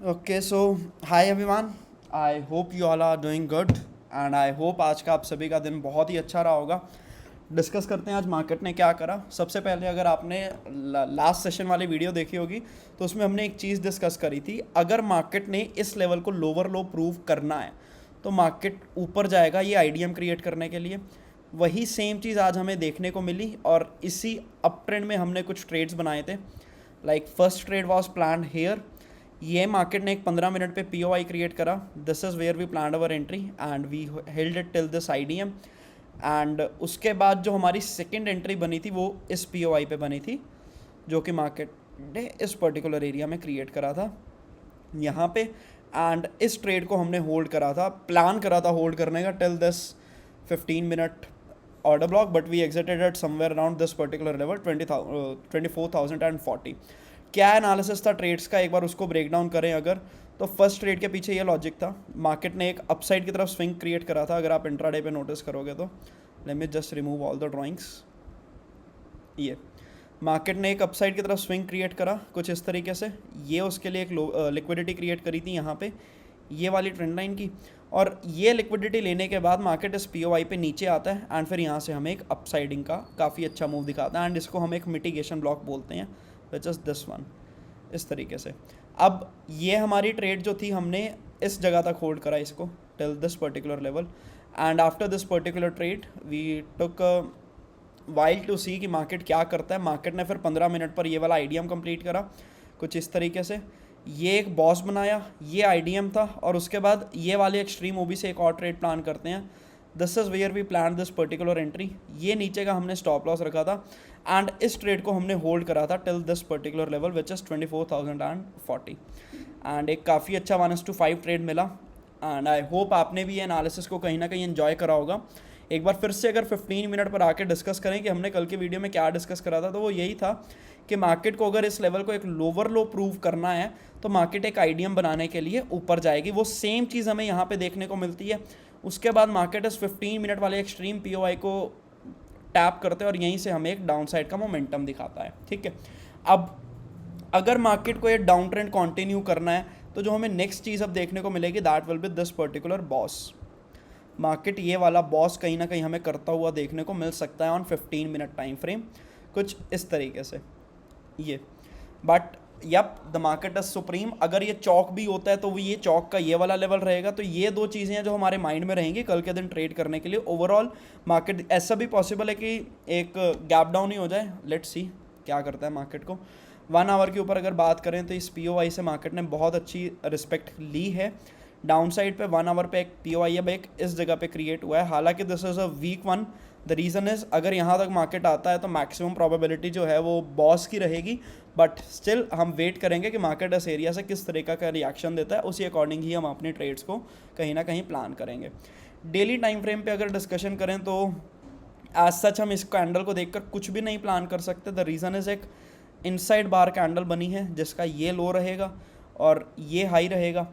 Okay, so hi everyone. I hope you all are doing good and I hope आज का आप सभी का दिन बहुत ही अच्छा रहा होगा. डिस्कस करते हैं आज मार्केट ने क्या करा. सबसे पहले अगर आपने लास्ट सेशन वाली वीडियो देखी होगी तो उसमें हमने एक चीज़ डिस्कस करी थी. अगर मार्केट ने इस लेवल को लोअर लो प्रूव करना है तो मार्केट ऊपर जाएगा ये आईडीएम क्रिएट करने के लिए. वही सेम चीज़ आज हमें देखने को मिली और इसी अप ट्रेंड में हमने कुछ ट्रेड्स बनाए थे. Like first trade was plan here. ये मार्केट ने एक 15 मिनट पे पीओआई क्रिएट करा. This is where we plan our entry and we held it till this IDM. And उसके बाद जो हमारी सेकंड एंट्री बनी थी वो इस पीओआई पे बनी थी जो कि मार्केट ने इस पर्टिकुलर एरिया में क्रिएट करा था यहाँ पे. एंड इस ट्रेड को हमने होल्ड करा था, प्लान करा था होल्ड करने का till this 15 minute order block, but we exited at somewhere around this particular level 24,040. क्या एनालिसिस था ट्रेड्स का, एक बार उसको ब्रेक डाउन करें अगर तो फर्स्ट ट्रेड के पीछे ये लॉजिक था. मार्केट ने एक अपसाइड की तरफ स्विंग क्रिएट करा था. अगर आप इंट्राडे पे नोटिस करोगे तो let me just remove all the drawings. ये मार्केट ने एक अपसाइड की तरफ स्विंग क्रिएट करा कुछ इस तरीके से. ये उसके लिए एक लिक्विडिटी क्रिएट करी थी यहाँ पे ये वाली ट्रेंड लाइन की. और ये लिक्विडिटी लेने के बाद मार्केट इस पीओआई पे नीचे आता है एंड फिर यहाँ से हमें एक अपसाइडिंग का काफ़ी अच्छा मूव दिखाता है. एंड इसको हम एक मिटिगेशन ब्लॉक बोलते हैं विच इज़ दिस वन. इस तरीके से अब ये हमारी ट्रेड जो थी हमने इस जगह तक होल्ड करा इसको till this particular level. And after this particular trade we took while to see कि मार्केट क्या करता है. मार्केट ने फिर 15 मिनट पर ये वाला आईडीएम कंप्लीट करा कुछ इस तरीके से. ये एक बॉस बनाया, ये आईडीएम था और उसके बाद ये वाले एक्सट्रीम ओबी से एक और ट्रेड प्लान करते हैं. This is where we plan this particular entry. ये नीचे का हमने स्टॉप लॉस रखा था एंड इस ट्रेड को हमने होल्ड करा था till this particular level which is 24,040. And एक काफ़ी अच्छा 1:5 ट्रेड मिला. एंड आई होप आपने भी ये एनालिसिस को कहीं ना कहीं एंजॉय करा होगा. एक बार फिर से अगर 15 मिनट पर आके डिस्कस करें कि हमने कल के वीडियो में क्या डिस्कस करा था तो वो यही था कि मार्केट को अगर इस लेवल को एक लोअर लो प्रूव करना है तो मार्केट एक आईडीएम बनाने के लिए ऊपर जाएगी. वो सेम चीज़ हमें यहाँ पे देखने को मिलती है. उसके बाद मार्केट इस 15 मिनट वाले एक्सट्रीम पीओआई को टैप करते हैं और यहीं से हमें एक डाउन साइड का मोमेंटम दिखाता है. ठीक है, अब अगर मार्केट को ये डाउन ट्रेंड कंटिन्यू करना है तो जो हमें नेक्स्ट चीज़ अब देखने को मिलेगी that will be this particular boss. Market ये वाला बॉस कहीं ना कहीं हमें करता हुआ देखने को मिल सकता है ऑन 15 मिनट टाइम फ्रेम कुछ इस तरीके से ये. But yup the market is supreme. अगर ये चौक भी होता है तो वो ये चौक का ये वाला लेवल रहेगा. तो ये दो चीज़ें हैं जो हमारे माइंड में रहेंगी कल के दिन ट्रेड करने के लिए. ओवरऑल मार्केट ऐसा भी पॉसिबल है कि एक गैप डाउन ही हो जाए. लेट्स सी क्या करता है मार्केट को. 1 आवर के ऊपर अगर बात करें तो इस पीओआई से मार्केट ने बहुत अच्छी रिस्पेक्ट ली है. डाउन साइड पे 1 आवर पे एक पीओआई अब एक इस जगह पे क्रिएट हुआ है. हालांकि this is a weak one. The reason is अगर यहाँ तक मार्केट आता है तो मैक्सिमम प्रोबेबिलिटी जो है वो बॉस की रहेगी. बट स्टिल हम वेट करेंगे कि मार्केट इस एरिया से किस तरीका का रिएक्शन देता है. उसी अकॉर्डिंग ही हम अपनी ट्रेड्स को कहीं ना कहीं प्लान करेंगे. डेली टाइम फ्रेम पे अगर डिस्कशन करें तो एज सच हम इस कैंडल को देखकर कुछ भी नहीं प्लान कर सकते. द रीज़न इज़ एक इनसाइड बार कैंडल बनी है जिसका ये लो रहेगा और ये हाई रहेगा.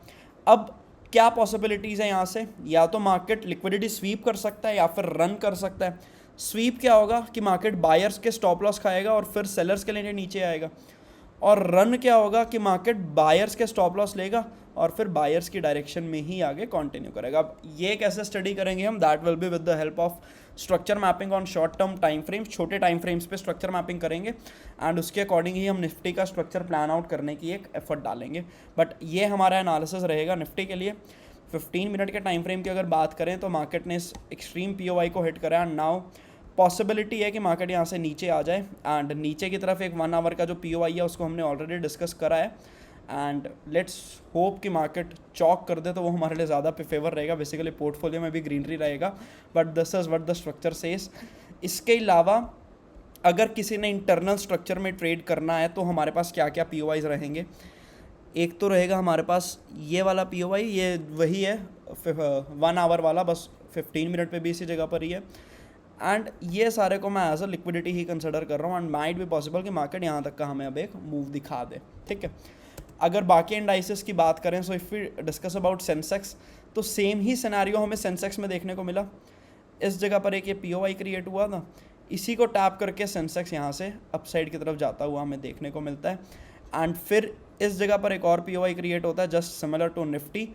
अब क्या पॉसिबिलिटीज़ है यहाँ से, या तो मार्केट लिक्विडिटी स्वीप कर सकता है या फिर रन कर सकता है. स्वीप क्या होगा कि मार्केट बायर्स के स्टॉप लॉस खाएगा और फिर सेलर्स के लिए नीचे आएगा. और रन क्या होगा कि मार्केट बायर्स के स्टॉप लॉस लेगा और फिर बायर्स की डायरेक्शन में ही आगे कंटिन्यू करेगा. अब ये कैसे स्टडी करेंगे हम, that will be with the help of structure mapping on short term time frames. छोटे टाइम फ्रेम्स पे स्ट्रक्चर मैपिंग करेंगे एंड उसके अकॉर्डिंग ही हम निफ्टी का स्ट्रक्चर प्लान आउट करने की एक एफर्ट डालेंगे. बट ये हमारा एनालिसिस रहेगा निफ्टी के लिए. 15 मिनट के टाइम फ्रेम की अगर बात करें तो मार्केट ने इस एक्सट्रीम पीओआई को हिट करा एंड नाउ पॉसिबिलिटी है कि मार्केट यहाँ से नीचे आ जाए. एंड नीचे की तरफ एक 1 आवर का जो पीओआई है उसको हमने ऑलरेडी डिस्कस करा है. एंड लेट्स होप कि मार्केट चॉक कर दे तो वो हमारे लिए ज़्यादा फेवर रहेगा. बेसिकली पोर्टफोलियो में भी ग्रीनरी रहेगा. But this is what the structure says. इसके अलावा अगर किसी ने इंटरनल स्ट्रक्चर में ट्रेड करना है तो हमारे पास क्या क्या पीओआईज रहेंगे. एक तो रहेगा हमारे पास ये वाला पीओआई, ये वही है 1 आवर वाला, बस 15 मिनट पे भी इसी जगह पर ही है. एंड ये सारे को मैं एज अ लिक्विडिटी ही कंसिडर कर रहा हूँ. एंड माइट भी पॉसिबल कि मार्केट यहाँ तक का हमें अब एक मूव दिखा दे. ठीक है, अगर बाकी इंडाइसेस की बात करें so if we discuss about Sensex तो सेम ही सिनेरियो हमें सेंसेक्स में देखने को मिला. इस जगह पर एक ये पीओआई क्रिएट हुआ था, इसी को टैप करके सेंसेक्स यहाँ से अपसाइड की तरफ जाता हुआ हमें देखने को मिलता है. एंड फिर इस जगह पर एक और POI क्रिएट होता है जस्ट सिमिलर टू निफ्टी।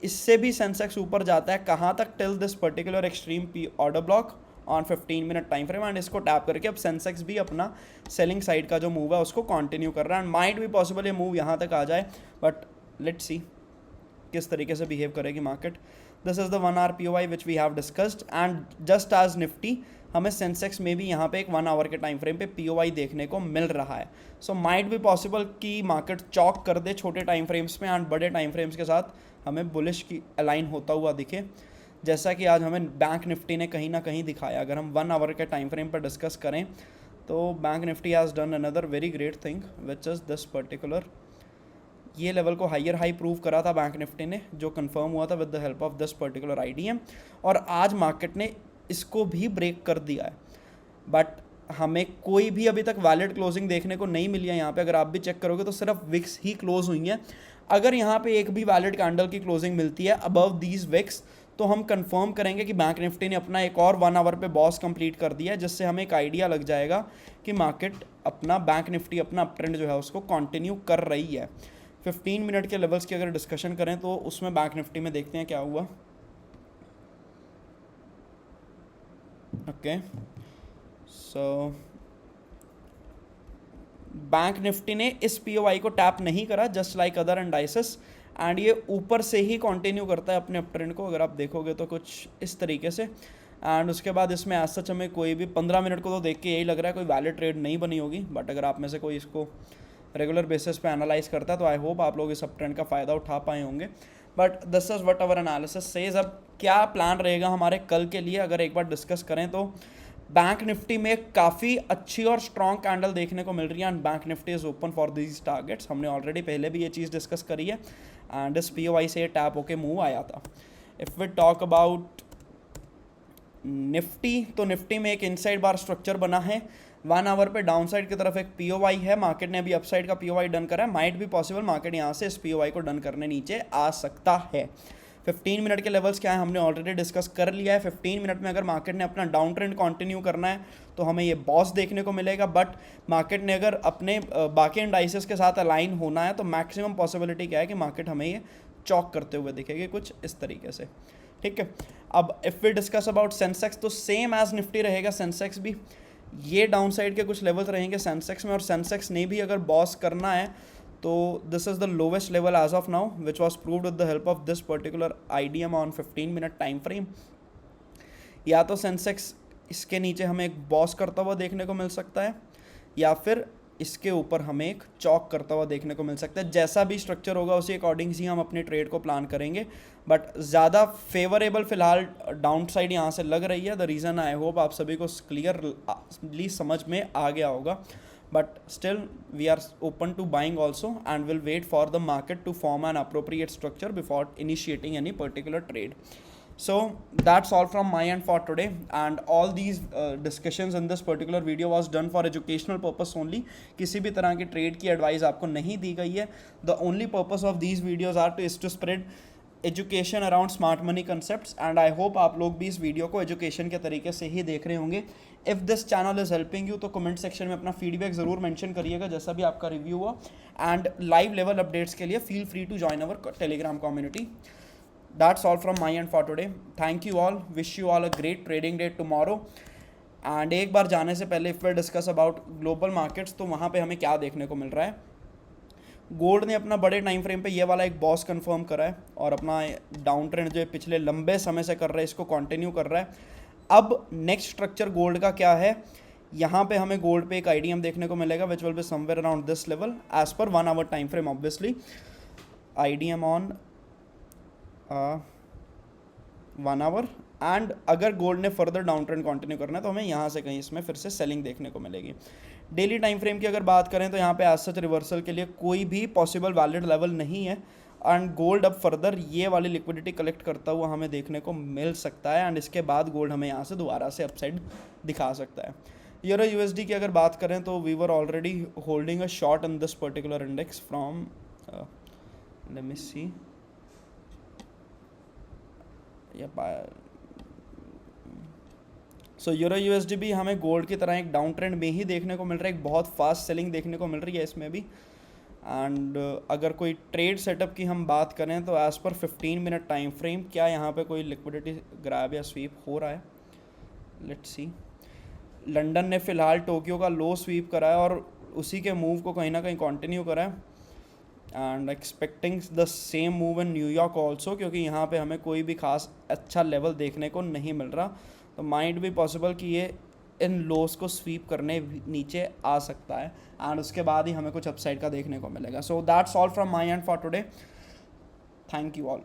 इससे भी सेंसेक्स ऊपर जाता है कहाँ तक, till this particular extreme order block on 15 minute time frame, and इसको टैप करके अब सेंसेक्स भी अपना सेलिंग साइड का जो मूव है उसको कंटिन्यू कर रहा है, एंड माइट भी पॉसिबल ये मूव यहाँ तक आ जाए, बट लेट्स सी किस तरीके से बिहेव करेगी market. This is the 1 hour POI which we have discussed, and just as Nifty हमें सेंसेक्स में भी यहाँ पे एक 1 आवर के टाइम फ्रेम पे POI देखने को मिल रहा है। सो माइट भी पॉसिबल कि मार्केट चॉक कर दे छोटे टाइम फ्रेम्स में, एंड बड़े टाइम फ्रेम्स के साथ हमें बुलिश की अलाइन होता हुआ दिखे, जैसा कि आज हमें बैंक निफ्टी ने कहीं ना कहीं दिखाया। अगर हम 1 आवर के टाइम फ्रेम पर डिस्कस करें तो bank Nifty has done another very great thing which is this particular, ये लेवल को हायर हाई प्रूव करा था बैंक निफ्टी ने, जो कंफर्म हुआ था with the help of this particular IDM, और आज मार्केट ने इसको भी ब्रेक कर दिया है। बट हमें कोई भी अभी तक वैलिड क्लोजिंग देखने को नहीं मिली है यहाँ पे। अगर आप भी चेक करोगे तो सिर्फ विक्स ही क्लोज हुई हैं। अगर यहाँ पे एक भी वैलिड कैंडल की क्लोजिंग मिलती है अबव दीज विक्स, तो हम कंफर्म करेंगे कि बैंक निफ्टी ने अपना एक और 1 आवर पे बॉस कंप्लीट कर दिया है, जिससे हमें एक आइडिया लग जाएगा कि मार्केट अपना, बैंक निफ्टी अपना अप ट्रेंड जो है उसको कंटिन्यू कर रही है। 15 मिनट के लेवल्स की अगर डिस्कशन करें तो उसमें बैंक निफ्टी में देखते हैं क्या हुआ। ओके, सो बैंक निफ्टी ने इस POI को टैप नहीं करा, just like other indices, and ये ऊपर से ही कंटिन्यू करता है अपने अप ट्रेंड को, अगर आप देखोगे तो कुछ इस तरीके से। एंड उसके बाद इसमें एज सच हमें कोई भी 15 मिनट को तो देख के यही लग रहा है कोई वैलिड ट्रेड नहीं बनी होगी, बट अगर आप में से कोई इसको रेगुलर बेसिस पे एनालाइज करता है तो आई होप आप लोग इस अप ट्रेंड का फ़ायदा उठा पाए होंगे। But this is what our analysis says. अब क्या प्लान रहेगा हमारे कल के लिए, अगर एक बार डिस्कस करें तो बैंक निफ्टी में काफ़ी अच्छी और स्ट्रॉन्ग कैंडल देखने को मिल रही है, and bank Nifty is open for these targets. हमने ऑलरेडी पहले भी ये चीज़ डिस्कस करी है, एंड इस POI से टैप होके मूव आया था। If we talk about Nifty, तो निफ्टी में एक इनसाइड बार स्ट्रक्चर बना है, 1 आवर पे डाउन साइड की तरफ एक POI है, मार्केट ने अभी अपसाइड का POI डन करा है, माइट भी पॉसिबल मार्केट यहाँ से इस POI को डन करने नीचे आ सकता है। 15 मिनट के लेवल्स क्या है हमने ऑलरेडी डिस्कस कर लिया है। 15 मिनट में अगर मार्केट ने अपना डाउन ट्रेंड कंटिन्यू करना है तो हमें ये बॉस देखने को मिलेगा, बट मार्केट ने अगर अपने बाकी इंडाइसेस के साथ अलाइन होना है तो मैक्सिमम पॉसिबिलिटी क्या है कि मार्केट हमें ये चॉक करते हुए दिखेगी कुछ इस तरीके से, ठीक है। अब if we discuss about Sensex, तो सेम एज निफ्टी रहेगा सेंसेक्स भी, ये डाउन साइड के कुछ लेवल्स रहेंगे सेंसेक्स में, और सेंसेक्स ने भी अगर बॉस करना है तो this is the lowest level as of now which was proved with the help of this particular IDM on 15 minute time frame. या तो सेंसेक्स इसके नीचे हमें एक बॉस करता हुआ देखने को मिल सकता है, या फिर इसके ऊपर हमें एक चॉक करता हुआ देखने को मिल सकता है। जैसा भी स्ट्रक्चर होगा उसी अकॉर्डिंग ही हम अपने ट्रेड को प्लान करेंगे, बट ज़्यादा फेवरेबल फिलहाल डाउन साइड यहाँ से लग रही है। द रीज़न आई होप आप सभी को क्लियरली समझ में आ गया होगा, but still we are open to buying also and will wait for the market to form an appropriate structure before initiating any particular trade. So that's all from my end for today, and all these discussions in this particular video was done for educational purpose only. किसी भी तरह की trade की advice आपको नहीं दी गई है। The only purpose of these videos is to spread education around smart money concepts, and I hope आप लोग भी इस वीडियो को एजुकेशन के तरीके से ही देख रहे होंगे। If this channel is helping you तो कमेंट सेक्शन में अपना फीडबैक ज़रूर मेंशन करिएगा जैसा भी आपका रिव्यू हुआ, एंड लाइव लेवल अपडेट्स के लिए feel free to join our Telegram community. That's all from my end for today. Thank you all, wish you all a great trading day tomorrow. And एक बार जाने से पहले if we discuss about global markets, तो वहाँ पे हमें क्या देखने को मिल रहा है। गोल्ड ने अपना बड़े टाइम फ्रेम पे ये वाला एक बॉस कंफर्म करा है, और अपना डाउन ट्रेंड जो है पिछले लंबे समय से कर रहा है इसको कंटिन्यू कर रहा है। अब नेक्स्ट स्ट्रक्चर गोल्ड का क्या है, यहाँ पे हमें गोल्ड पे एक IDM देखने को मिलेगा which will be somewhere around this level as पर 1 hour time frame. Obviously IDM on 1 hour, and अगर गोल्ड ने फर्दर डाउन ट्रेंड कंटिन्यू करना है तो हमें यहाँ से कहीं इसमें फिर से सेलिंग देखने को मिलेगी। डेली टाइम फ्रेम की अगर बात करें तो यहाँ पे एज सच रिवर्सल के लिए कोई भी पॉसिबल वैलिड लेवल नहीं है, एंड गोल्ड अब फर्दर ये वाली लिक्विडिटी कलेक्ट करता हुआ हमें देखने को मिल सकता है, एंड इसके बाद गोल्ड हमें यहाँ से दोबारा से अपसाइड दिखा सकता है। यूरो USD की अगर बात करें तो we were already holding a short in this particular index from let me see, so euro USD भी हमें गोल्ड की तरह एक डाउन ट्रेंड में ही देखने को मिल रहा है, एक बहुत फास्ट सेलिंग देखने को मिल रही है इसमें भी। एंड अगर कोई ट्रेड सेटअप की हम बात करें तो as per 15 minute time frame क्या यहाँ पे कोई लिक्विडिटी ग्रैब या स्वीप हो रहा है, लेट्स सी। लंदन ने फ़िलहाल टोक्यो का लो स्वीप करा है और उसी के मूव को कहीं ना कहीं कंटिन्यू करा है, and expecting the same move in New York also, क्योंकि यहाँ पे हमें कोई भी खास अच्छा लेवल देखने को नहीं मिल रहा। तो माइट भी पॉसिबल कि ये इन लोस को स्वीप करने नीचे आ सकता है एंड उसके बाद ही हमें कुछ अपसाइड का देखने को मिलेगा। So that's all from my end for today. Thank you all.